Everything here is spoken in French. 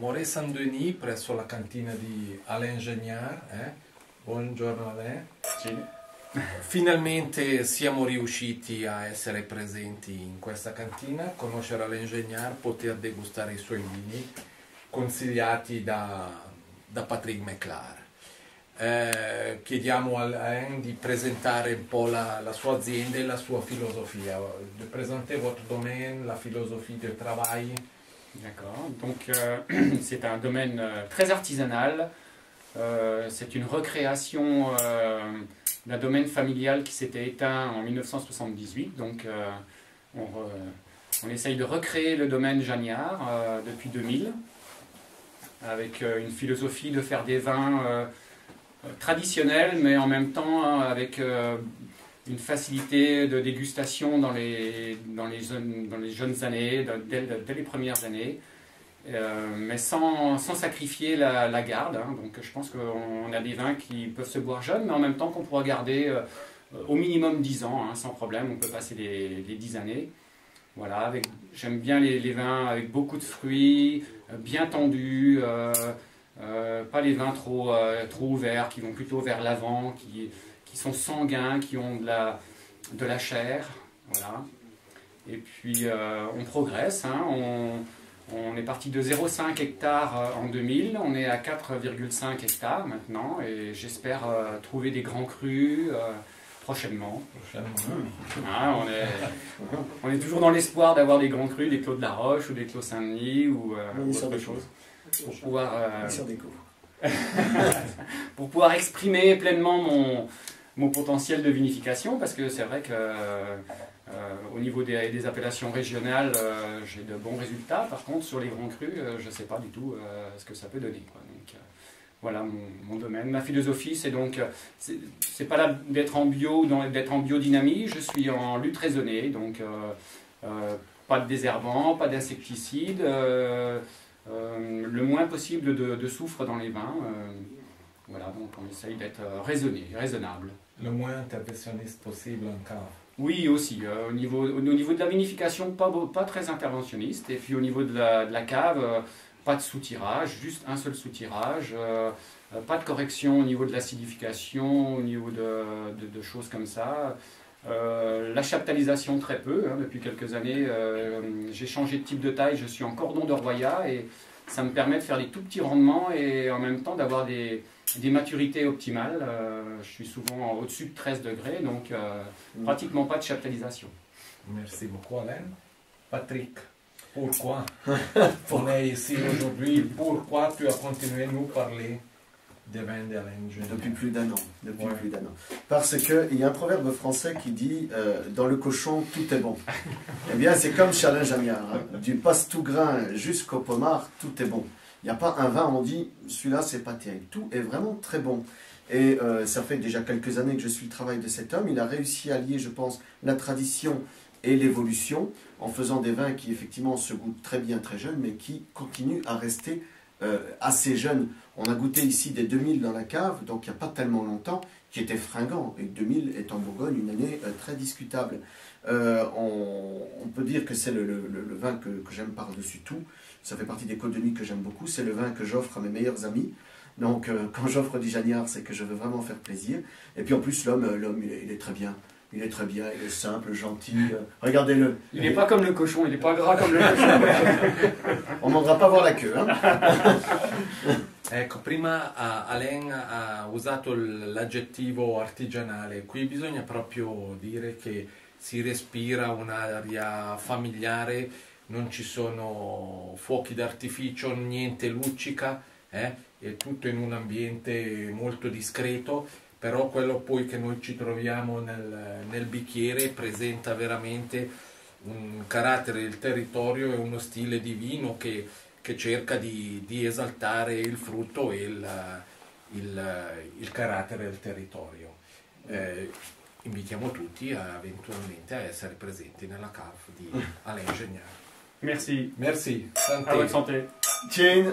Moret Saint-Denis, presso la cantina di Alain Géniard. Buongiorno Alain. Sì. Finalmente siamo riusciti a essere presenti in questa cantina, conoscere Alain Géniard, poter degustare i suoi vini consigliati da Patrick Meclar. Chiediamo a Alain di presentare un po' la sua azienda e la sua filosofia. De présenter votre domaine, la philosophie de travail. D'accord. Donc c'est un domaine très artisanal. C'est une recréation d'un domaine familial qui s'était éteint en 1978. Donc on essaye de recréer le domaine Jagnard depuis 2000 avec une philosophie de faire des vins traditionnels mais en même temps avec une facilité de dégustation dans les jeunes années, dès les premières années. Mais sans sacrifier la garde. Hein. Donc je pense qu'on a des vins qui peuvent se boire jeunes, mais en même temps qu'on pourra garder au minimum 10 ans, hein, sans problème. On peut passer les 10 années. Voilà, j'aime bien les vins avec beaucoup de fruits, bien tendus, pas les vins trop ouverts, qui vont plutôt vers l'avant, qui sont sanguins, qui ont de la chair. Voilà. Et puis on progresse, hein, on est parti de 0,5 hectares en 2000, on est à 4,5 hectares maintenant et j'espère trouver des grands crus prochainement. Ah, on est toujours dans l'espoir d'avoir des grands crus, des Clos de la Roche ou des Clos Saint-Denis ou autre chose. Pour pouvoir, pour pouvoir exprimer pleinement mon potentiel de vinification, parce que c'est vrai que au niveau des appellations régionales, j'ai de bons résultats. Par contre, sur les grands crus, je ne sais pas du tout ce que ça peut donner, quoi. Donc, voilà mon domaine. Ma philosophie, c'est donc, c'est pas là d'être en bio, d'être en biodynamie. Je suis en lutte raisonnée, donc pas de désherbants, pas d'insecticides, le moins possible de soufre dans les vins. Voilà, donc on essaye d'être raisonnable. Le moins interventionniste possible en cave. Oui, aussi. Au niveau de la vinification, pas très interventionniste. Et puis au niveau de la cave, pas de sous-tirage, juste un seul sous-tirage. Pas de correction au niveau de l'acidification, au niveau de choses comme ça. La chaptalisation, très peu. Hein, depuis quelques années, j'ai changé de type de taille. Je suis en cordon de Roya et ça me permet de faire des tout petits rendements et en même temps d'avoir des maturités optimales. Je suis souvent au-dessus de 13 degrés, donc pratiquement pas de chaptalisation. Merci beaucoup Alain. Patrick, pourquoi on est ici aujourd'hui? Pourquoi tu as continué à nous parler des vins d'Alain Géniard? Depuis plus d'un an. Parce qu'il y a un proverbe français qui dit dans le cochon, tout est bon. Eh bien, c'est comme chez Alain Géniard. Hein. Du passe-tout-grain jusqu'au pommard, tout est bon. Il n'y a pas un vin, on dit, celui-là, c'est pas terrible. Tout est vraiment très bon. Et ça fait déjà quelques années que je suis le travail de cet homme. Il a réussi à lier, je pense, la tradition et l'évolution en faisant des vins qui, effectivement, se goûtent très bien, très jeunes, mais qui continuent à rester assez jeunes. On a goûté ici des 2000 dans la cave, donc il n'y a pas tellement longtemps, qui étaient fringants. Et 2000 est en Bourgogne une année très discutable. On peut dire que c'est le vin que j'aime par-dessus tout. Ça fait partie des côtes de nuit que j'aime beaucoup. C'est le vin que j'offre à mes meilleurs amis. Donc quand j'offre du Jagnard, c'est que je veux vraiment faire plaisir. Et puis en plus, l'homme il est très bien. Il est très bien, il est simple, gentil. Regardez-le. Il n'est pas comme le cochon, il n'est pas gras comme le cochon. On ne mandera pas voir la queue. Hein. Ecco, prima Alain ha usato l'aggettivo artigianale. Qui bisogna proprio dire che si respira un'aria familiare, non ci sono fuochi d'artificio, niente luccica, è tutto in un ambiente molto discreto, però quello poi che noi ci troviamo nel bicchiere presenta veramente un carattere del territorio e uno stile di vino che cerca di esaltare il frutto e il carattere del territorio. Invitiamo tutti eventualmente a essere presenti nella cave di Alain Géniard. Merci. Merci. À votre santé. Tiens.